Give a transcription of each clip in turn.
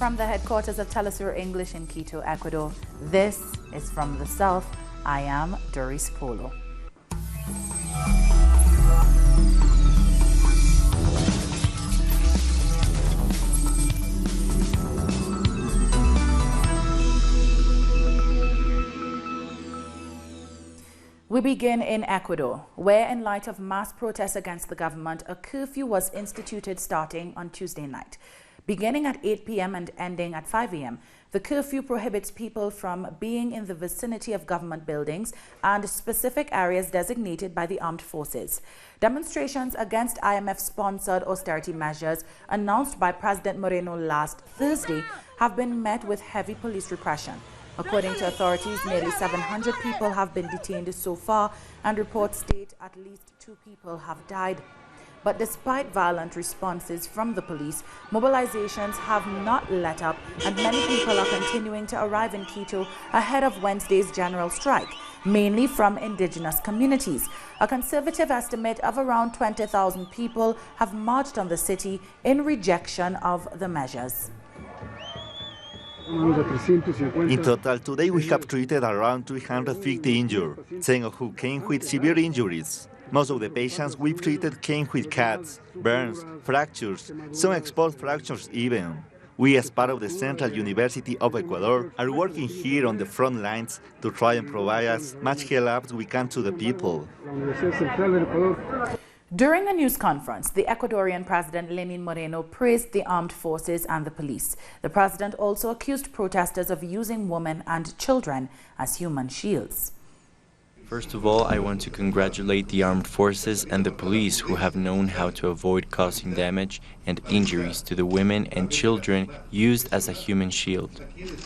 from the headquarters of Telesur English in Quito, Ecuador. This is From the South. I am Doris Polo. We begin in Ecuador, where in light of mass protests against the government, a curfew was instituted starting on Tuesday night. Beginning at 8 p.m. and ending at 5 a.m., the curfew prohibits people from being in the vicinity of government buildings and specific areas designated by the armed forces. Demonstrations against IMF-sponsored austerity measures announced by President Moreno last Thursday have been met with heavy police repression. According to authorities, nearly 700 people have been detained so far, and reports state at least 2 people have died. But despite violent responses from the police, mobilizations have not let up, and many people are continuing to arrive in Quito ahead of Wednesday's general strike, mainly from indigenous communities. A conservative estimate of around 20,000 people have marched on the city in rejection of the measures. In total, today we have treated around 350 injured, 10 of who came with severe injuries. Most of the patients we've treated came with cuts, burns, fractures, some exposed fractures even. We, as part of the Central University of Ecuador, are working here on the front lines to try and provide as much help as we can to the people. During a news conference, the Ecuadorian President Lenin Moreno praised the armed forces and the police. The president also accused protesters of using women and children as human shields. First of all, I want to congratulate the armed forces and the police who have known how to avoid causing damage and injuries to the women and children used as a human shield.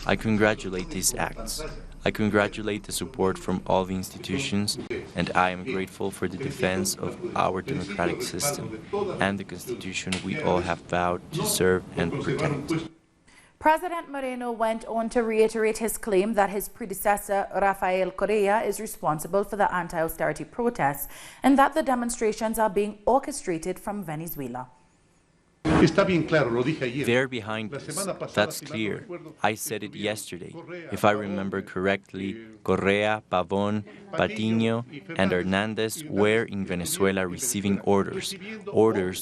I congratulate these acts. I congratulate the support from all the institutions, and I am grateful for the defense of our democratic system and the constitution we all have vowed to serve and protect. President Moreno went on to reiterate his claim that his predecessor, Rafael Correa, is responsible for the anti-austerity protests and that the demonstrations are being orchestrated from Venezuela. They're behind us. That's clear. I said it yesterday. If I remember correctly, Correa, Pavón, Patiño, and Hernandez were in Venezuela receiving orders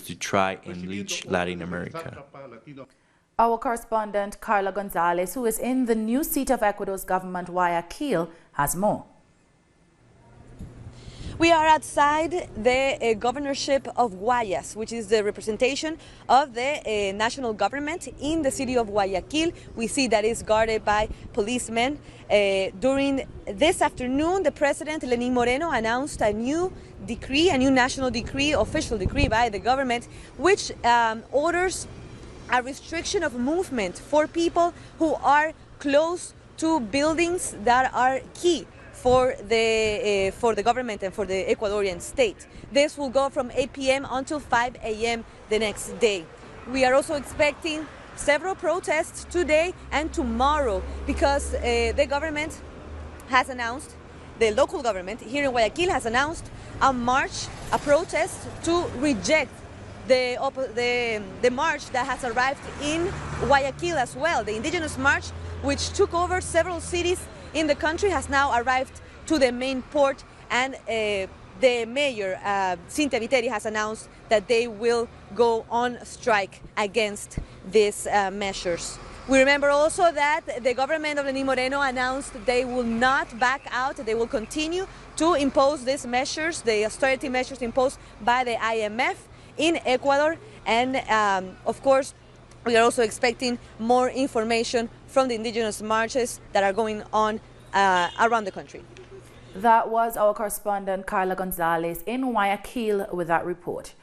to try and leech Latin America. Our correspondent, Carla Gonzalez, who is in the new seat of Ecuador's government, Guayaquil, has more. We are outside the governorship of Guayas, which is the representation of the national government in the city of Guayaquil. We see that it's guarded by policemen. During this afternoon, the president, Lenin Moreno, announced a new decree, a new national decree, official decree by the government, which orders a restriction of movement for people who are close to buildings that are key for the government and for the Ecuadorian state. This will go from 8 p.m. until 5 a.m. the next day. We are also expecting several protests today and tomorrow because the government has announced, the local government here in Guayaquil has announced a march, a protest to reject the march that has arrived in Guayaquil as well. The indigenous march, which took over several cities in the country, has now arrived to the main port, and the mayor, Cintia Viteri, has announced that they will go on strike against these measures. We remember also that the government of Lenin Moreno announced they will not back out, they will continue to impose these measures, the austerity measures imposed by the IMF in Ecuador, and of course we are also expecting more information from the indigenous marches that are going on around the country. That was our correspondent Carla Gonzalez in Guayaquil with that report.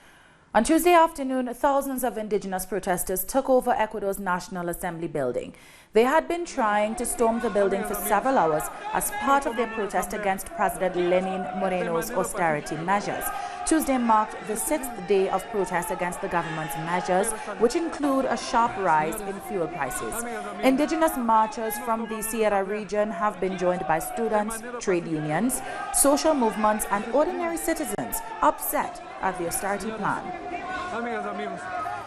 On Tuesday afternoon, thousands of indigenous protesters took over Ecuador's National Assembly building. They had been trying to storm the building for several hours as part of their protest against President Lenin Moreno's austerity measures. Tuesday marked the 6th day of protest against the government's measures, which include a sharp rise in fuel prices. Indigenous marchers from the Sierra region have been joined by students, trade unions, social movements, and ordinary citizens upset at the austerity plan.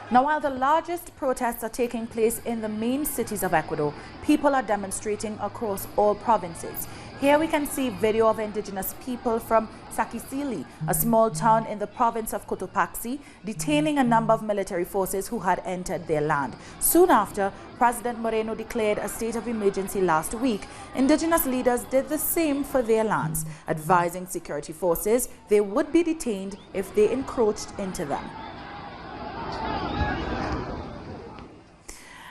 Now, while the largest protests are taking place in the main cities of Ecuador, people are demonstrating across all provinces. Here we can see video of indigenous people from Saquicili, a small town in the province of Cotopaxi, detaining a number of military forces who had entered their land. Soon after, President Moreno declared a state of emergency last week. Indigenous leaders did the same for their lands, advising security forces they would be detained if they encroached into them.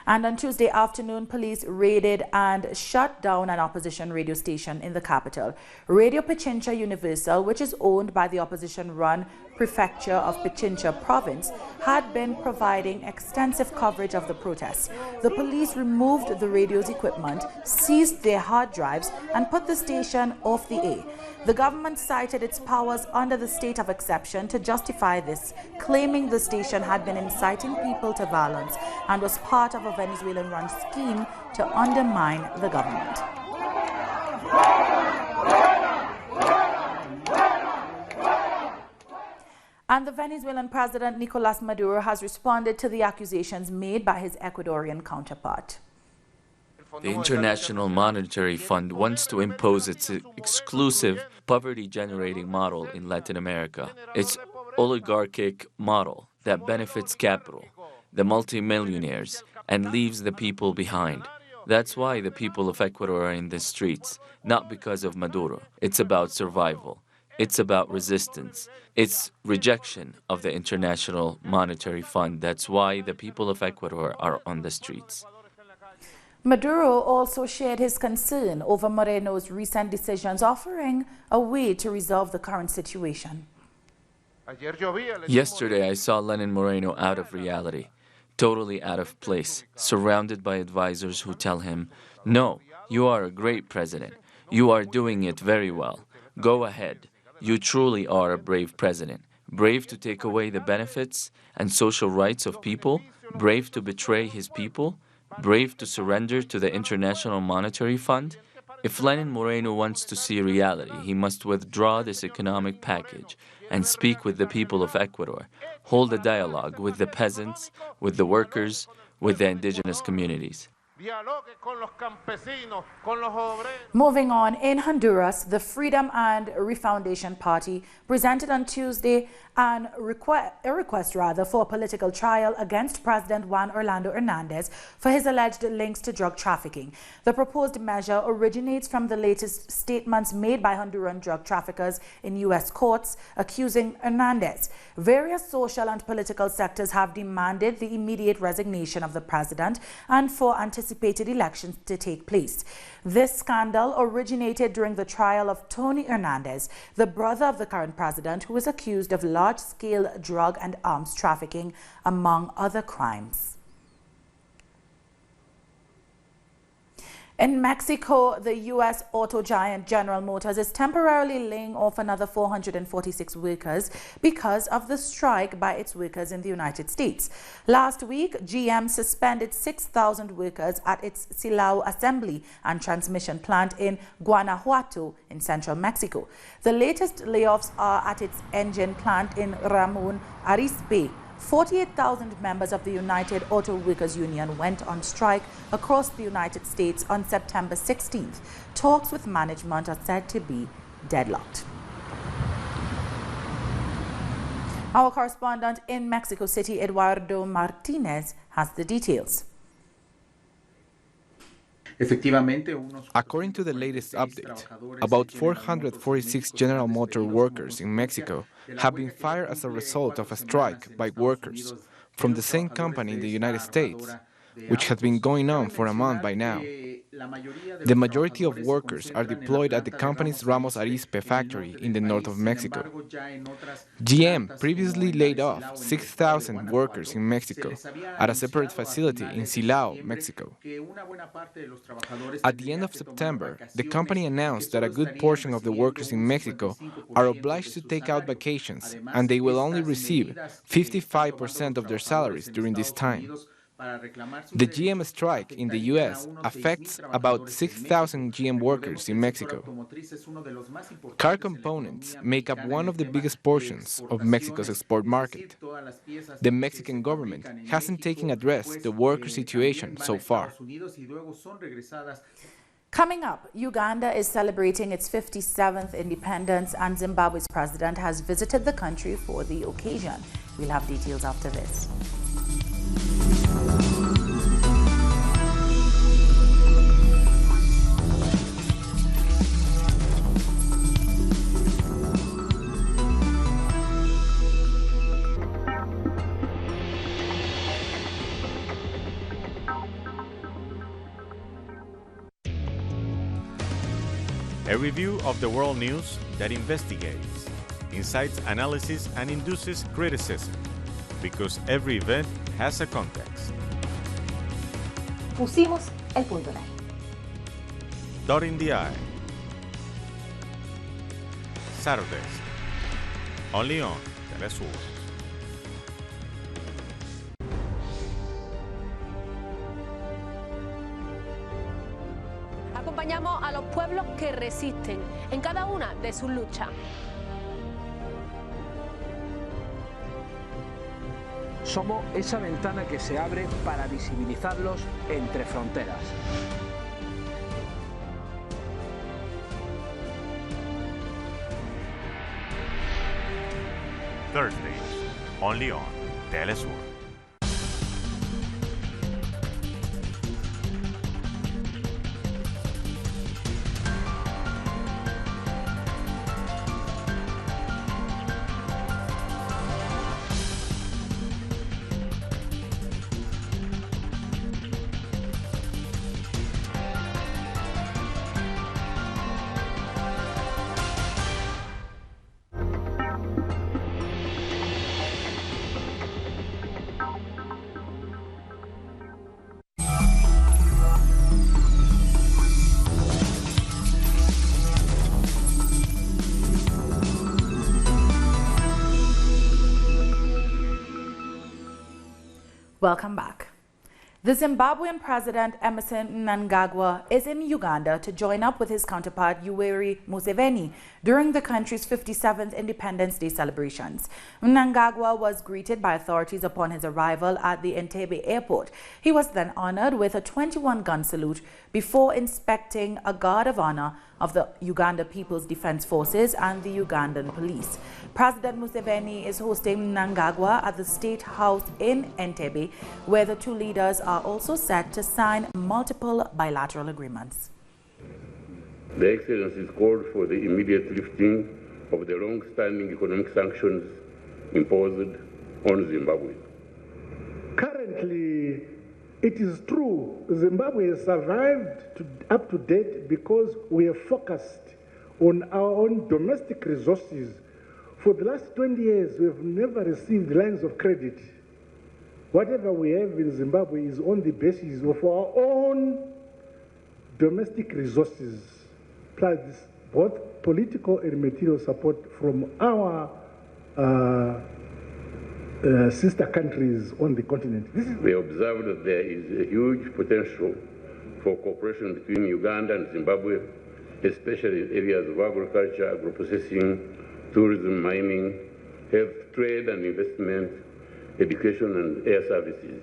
And on Tuesday afternoon, police raided and shut down an opposition radio station in the capital. Radio Pichincha Universal, which is owned by the opposition-run Prefecture of Pichincha Province, had been providing extensive coverage of the protests. The police removed the radio's equipment, seized their hard drives, and put the station off the air. The government cited its powers under the state of exception to justify this, claiming the station had been inciting people to violence and was part of a Venezuelan-run scheme to undermine the government. And the Venezuelan President Nicolas Maduro has responded to the accusations made by his Ecuadorian counterpart. The International Monetary Fund wants to impose its exclusive poverty-generating model in Latin America. Its oligarchic model that benefits capital, the multimillionaires, and leaves the people behind. That's why the people of Ecuador are in the streets, not because of Maduro. It's about survival. It's about resistance. It's rejection of the International Monetary Fund. That's why the people of Ecuador are on the streets. Maduro also shared his concern over Moreno's recent decisions, offering a way to resolve the current situation. Yesterday, I saw Lenin Moreno out of reality, totally out of place, surrounded by advisors who tell him, "No, you are a great president. You are doing it very well. Go ahead. You truly are a brave president, brave to take away the benefits and social rights of people, brave to betray his people, brave to surrender to the International Monetary Fund." If Lenin Moreno wants to see reality, he must withdraw this economic package and speak with the people of Ecuador, hold a dialogue with the peasants, with the workers, with the indigenous communities. Moving on, in Honduras, the Freedom and Refoundation Party presented on Tuesday a request for a political trial against President Juan Orlando Hernandez for his alleged links to drug trafficking. The proposed measure originates from the latest statements made by Honduran drug traffickers in U.S. courts accusing Hernandez. Various social and political sectors have demanded the immediate resignation of the president and for anticipated elections to take place. This scandal originated during the trial of Tony Hernandez, the brother of the current president, who is accused of large-scale drug and arms trafficking, among other crimes. In Mexico, the U.S. auto giant General Motors is temporarily laying off another 446 workers because of the strike by its workers in the United States. Last week, GM suspended 6,000 workers at its Silao assembly and transmission plant in Guanajuato in central Mexico. The latest layoffs are at its engine plant in Ramon Arizpe. 48,000 members of the United Auto Workers Union went on strike across the United States on September 16th. Talks with management are said to be deadlocked. Our correspondent in Mexico City, Eduardo Martinez, has the details. According to the latest update, about 446 General Motors workers in Mexico have been fired as a result of a strike by workers from the same company in the United States, which has been going on for a month by now. The majority of workers are deployed at the company's Ramos Arizpe factory in the north of Mexico. GM previously laid off 6,000 workers in Mexico at a separate facility in Silao, Mexico. At the end of September, the company announced that a good portion of the workers in Mexico are obliged to take out vacations, and they will only receive 55% of their salaries during this time. The GM strike in the U.S. affects about 6,000 GM workers in Mexico. Car components make up one of the biggest portions of Mexico's export market. The Mexican government hasn't taken address the worker situation so far. Coming up, Uganda is celebrating its 57th independence, and Zimbabwe's president has visited the country for the occasion. We'll have details after this. A review of the world news that investigates, incites analysis, and induces criticism, because every event has a context. Pusimos el punto en I. Dot in the I. Saturdays, only on Telesur. Acompañamos a los pueblos que resisten en cada una de sus luchas. Somos esa ventana que se abre para visibilizarlos entre fronteras. Thursdays, only on Telesur. Welcome back. The Zimbabwean President Emerson Mnangagwa is in Uganda to join up with his counterpart Yoweri Museveni during the country's 57th Independence Day celebrations. Mnangagwa was greeted by authorities upon his arrival at the Entebbe airport. He was then honored with a 21-gun salute before inspecting a guard of honor of the Uganda People's Defense Forces and the Ugandan police. President Museveni is hosting Mnangagwa at the State House in Entebbe, where the two leaders are also set to sign multiple bilateral agreements. The Excellencies called for the immediate lifting of the long-standing economic sanctions imposed on Zimbabwe. Currently, it is true, Zimbabwe has survived up to date because we have focused on our own domestic resources. For the last 20 years, we have never received lines of credit. Whatever we have in Zimbabwe is on the basis of our own domestic resources, plus both political and material support from our sister countries on the continent. We observe that there is a huge potential for cooperation between Uganda and Zimbabwe, especially in areas of agriculture, agro-processing, tourism, mining, health, trade and investment, education and air services.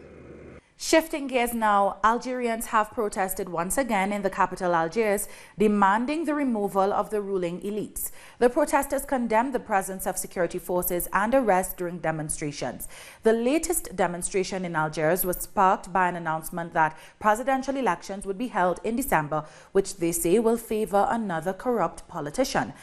Shifting gears now, Algerians have protested once again in the capital Algiers, demanding the removal of the ruling elites. The protesters condemned the presence of security forces and arrests during demonstrations. The latest demonstration in Algiers was sparked by an announcement that presidential elections would be held in December, which they say will favor another corrupt politician.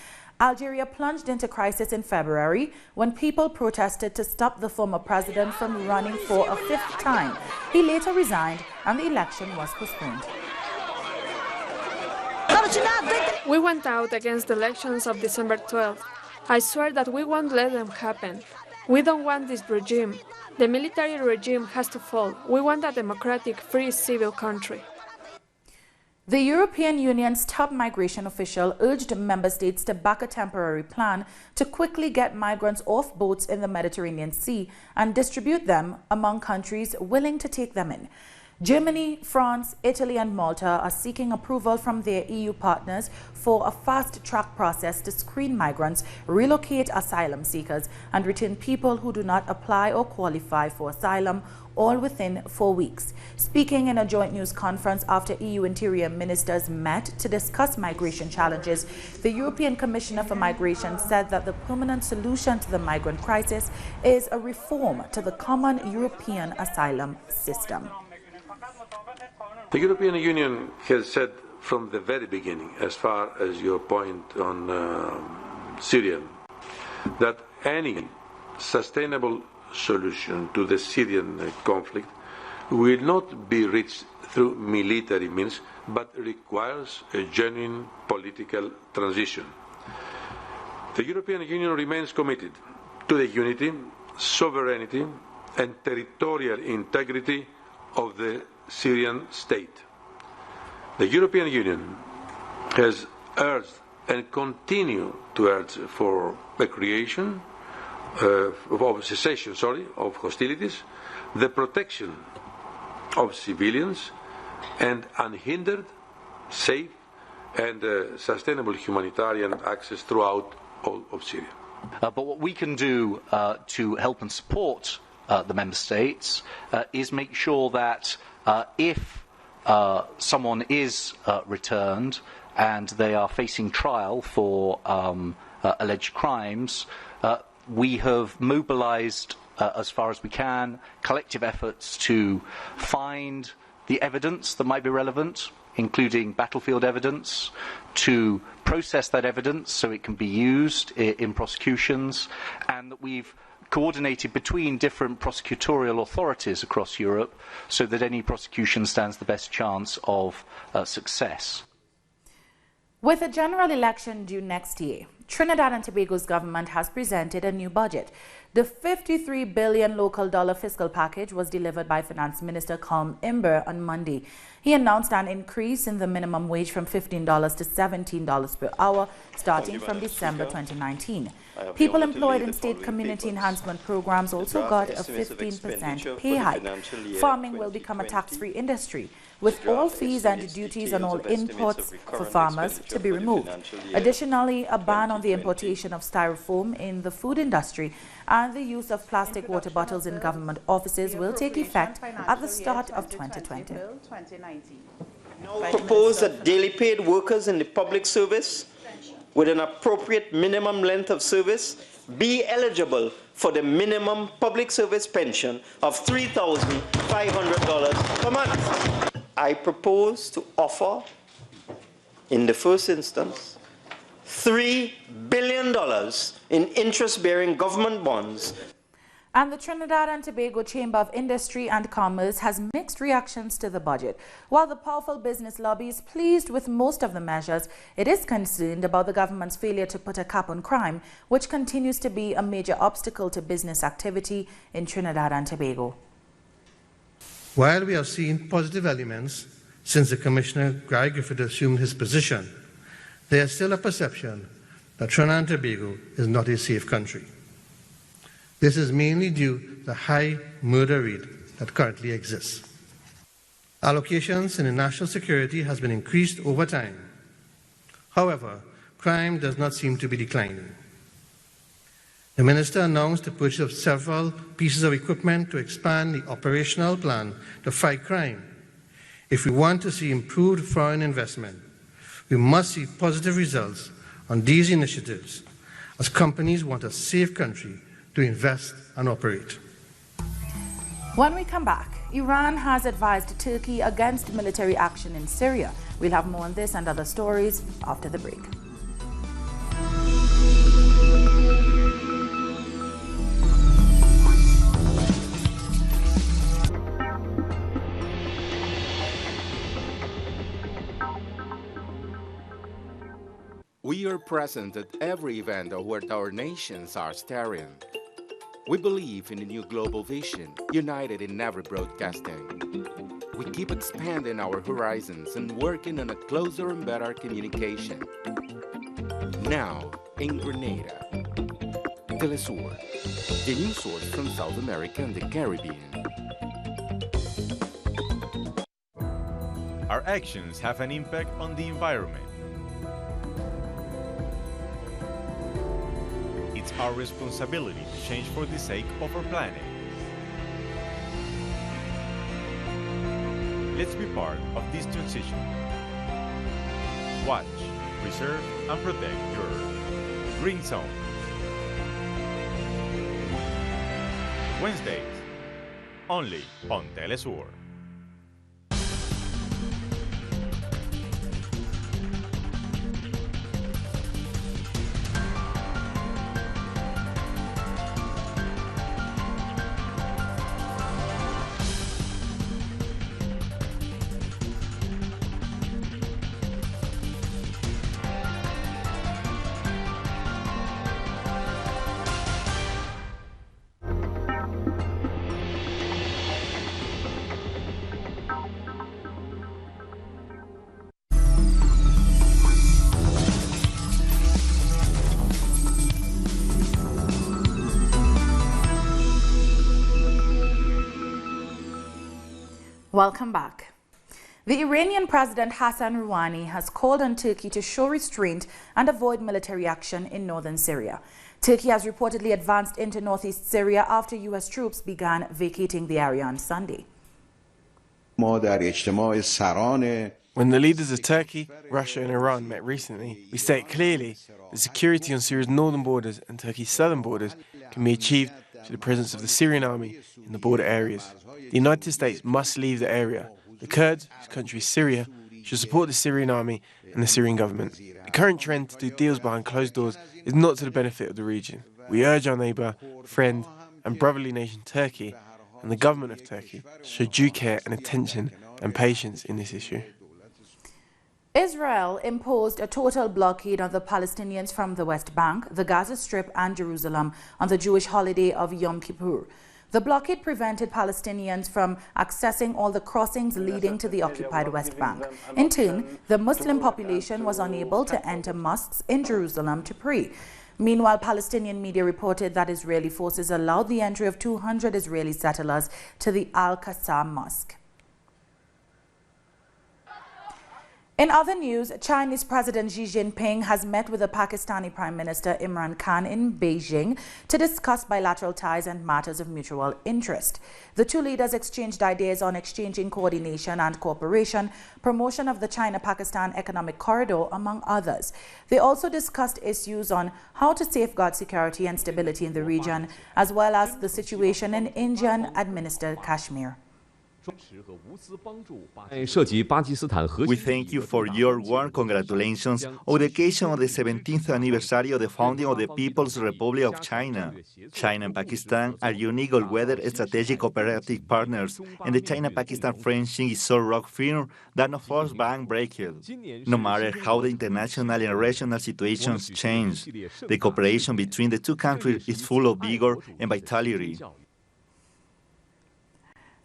Algeria plunged into crisis in February when people protested to stop the former president from running for a fifth time. He later resigned and the election was postponed. We went out against the elections of December 12th. I swear that we won't let them happen. We don't want this regime. The military regime has to fall. We want a democratic, free, civil country. The European Union's top migration official urged member states to back a temporary plan to quickly get migrants off boats in the Mediterranean Sea and distribute them among countries willing to take them in. Germany, France, Italy and Malta are seeking approval from their EU partners for a fast-track process to screen migrants, relocate asylum seekers and return people who do not apply or qualify for asylum, all within 4 weeks. Speaking in a joint news conference after EU interior ministers met to discuss migration challenges, the European Commissioner for Migration said that the permanent solution to the migrant crisis is a reform to the common European asylum system. The European Union has said from the very beginning, as far as your point on Syria, that any sustainable solution to the Syrian conflict will not be reached through military means, but requires a genuine political transition. The European Union remains committed to the unity, sovereignty and territorial integrity of the Syrian state. The European Union has urged and continue to urge for the creation of cessation of hostilities, the protection of civilians and unhindered, safe and sustainable humanitarian access throughout all of Syria. But what we can do to help and support the member states is make sure that if someone is returned and they are facing trial for alleged crimes, we have mobilized, as far as we can, collective efforts to find the evidence that might be relevant, including battlefield evidence, to process that evidence so it can be used in prosecutions, and that we've coordinated between different prosecutorial authorities across Europe so that any prosecution stands the best chance of success. With a general election due next year, Trinidad and Tobago's government has presented a new budget. The $53 billion local dollar fiscal package was delivered by Finance Minister Colm Imber on Monday. He announced an increase in the minimum wage from $15 to $17 per hour starting from December 2019. People employed in state community enhancement programs also got a 15% pay hike. Farming will become a tax-free industry, with all fees and duties on all imports for farmers to be removed. Additionally, a ban on the importation of styrofoam in the food industry and the use of plastic water bottles in government offices will take effect at the start of 2020. Propose that daily paid workers in the public service with an appropriate minimum length of service be eligible for the minimum public service pension of $3,500 per month. I propose to offer, in the first instance, $3 billion in interest-bearing government bonds. And the Trinidad and Tobago Chamber of Industry and Commerce has mixed reactions to the budget. While the powerful business lobby is pleased with most of the measures, it is concerned about the government's failure to put a cap on crime, which continues to be a major obstacle to business activity in Trinidad and Tobago. While we have seen positive elements since the Commissioner Guy Griffith assumed his position, there is still a perception that Trinidad and Tobago is not a safe country. This is mainly due to the high murder rate that currently exists. Allocations in the national security has been increased over time. However, crime does not seem to be declining. The Minister announced the purchase of several pieces of equipment to expand the operational plan to fight crime. If we want to see improved foreign investment, we must see positive results on these initiatives, as companies want a safe country to invest and operate. When we come back, Iran has advised Turkey against military action in Syria. We'll have more on this and other stories after the break. We are present at every event where our nations are staring. We believe in a new global vision, united in every broadcasting. we keep expanding our horizons and working on a closer and better communication. Now, in Grenada, Telesur, the news source from South America and the Caribbean. Our actions have an impact on the environment. It's our responsibility to change for the sake of our planet. Let's be part of this transition. Watch, preserve, and protect your Green Zone. Wednesdays, only on Telesur. Welcome back. The Iranian President Hassan Rouhani has called on Turkey to show restraint and avoid military action in northern Syria. Turkey has reportedly advanced into northeast Syria after U.S. troops began vacating the area on Sunday. When the leaders of Turkey, Russia and Iran met recently, we stated clearly that security on Syria's northern borders and Turkey's southern borders can be achieved through the presence of the Syrian army in the border areas. The United States must leave the area. The Kurds, whose country is Syria, should support the Syrian army and the Syrian government. The current trend to do deals behind closed doors is not to the benefit of the region. We urge our neighbour, friend and brotherly nation Turkey and the government of Turkey to show due care and attention and patience in this issue. Israel imposed a total blockade on the Palestinians from the West Bank, the Gaza Strip and Jerusalem on the Jewish holiday of Yom Kippur. The blockade prevented Palestinians from accessing all the crossings leading to the occupied West Bank. In turn, the Muslim population was unable to enter mosques in Jerusalem to pray. Meanwhile, Palestinian media reported that Israeli forces allowed the entry of 200 Israeli settlers to the Al-Qassam Mosque. In other news, Chinese President Xi Jinping has met with the Pakistani Prime Minister Imran Khan in Beijing to discuss bilateral ties and matters of mutual interest. The two leaders exchanged ideas on exchanging coordination and cooperation, promotion of the China-Pakistan Economic Corridor, among others. They also discussed issues on how to safeguard security and stability in the region, as well as the situation in Indian-administered Kashmir. We thank you for your warm congratulations on the occasion of the 17th anniversary of the founding of the People's Republic of China. China and Pakistan are unique all-weather strategic cooperative partners, and the China-Pakistan friendship is so rock-firm that no force can break it. No matter how the international and regional situations change, the cooperation between the two countries is full of vigor and vitality.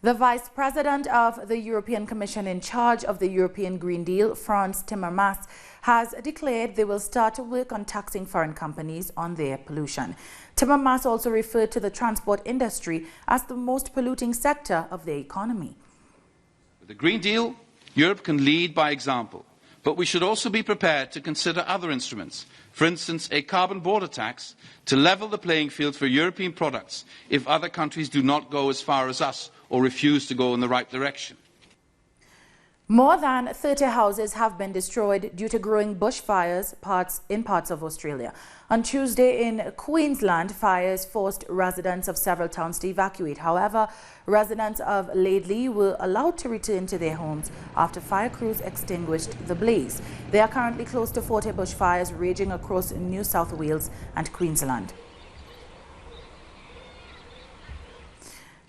The Vice President of the European Commission in charge of the European Green Deal, Frans Timmermans, has declared they will start to work on taxing foreign companies on their pollution. Timmermans also referred to the transport industry as the most polluting sector of the economy. With the Green Deal, Europe can lead by example, but we should also be prepared to consider other instruments, for instance, a carbon border tax, to level the playing field for European products if other countries do not go as far as us or refuse to go in the right direction. More than 30 houses have been destroyed due to growing bushfires in parts of Australia. On Tuesday in Queensland, fires forced residents of several towns to evacuate. However, residents of Laidley were allowed to return to their homes after fire crews extinguished the blaze. There are currently close to 40 bushfires raging across New South Wales and Queensland.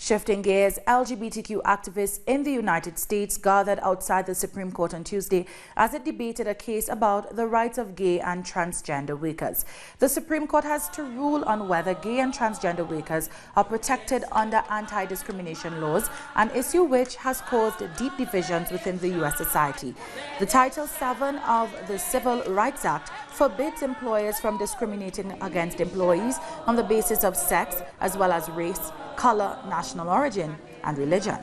Shifting gears, LGBTQ activists in the United States gathered outside the Supreme Court on Tuesday as it debated a case about the rights of gay and transgender workers. The Supreme Court has to rule on whether gay and transgender workers are protected under anti-discrimination laws, an issue which has caused deep divisions within the U.S. society. The Title VII of the Civil Rights Act forbids employers from discriminating against employees on the basis of sex, as well as race, color, national origin, and religion.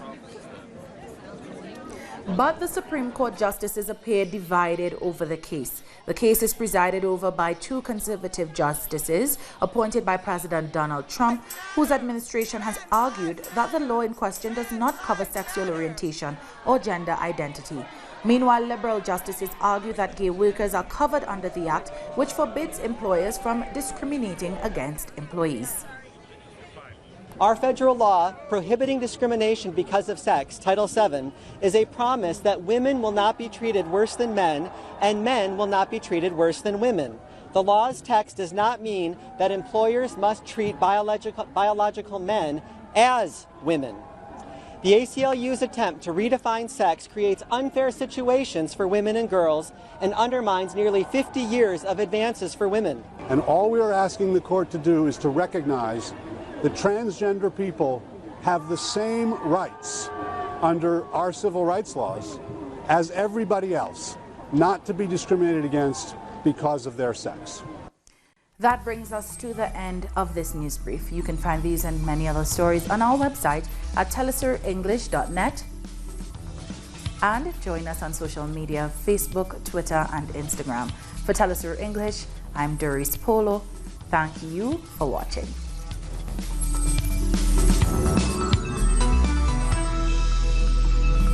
But the Supreme Court justices appear divided over the case. The case is presided over by two conservative justices appointed by President Donald Trump, whose administration has argued that the law in question does not cover sexual orientation or gender identity. Meanwhile, liberal justices argue that gay workers are covered under the act, which forbids employers from discriminating against employees. Our federal law prohibiting discrimination because of sex, Title VII, is a promise that women will not be treated worse than men and men will not be treated worse than women. The law's text does not mean that employers must treat biological men as women. The ACLU's attempt to redefine sex creates unfair situations for women and girls and undermines nearly 50 years of advances for women. And all we are asking the court to do is to recognize that transgender people have the same rights under our civil rights laws as everybody else, not to be discriminated against because of their sex. That brings us to the end of this news brief. You can find these and many other stories on our website at telesurenglish.net, and join us on social media, Facebook, Twitter, and Instagram. For Telesur English, I'm Doris Polo. Thank you for watching.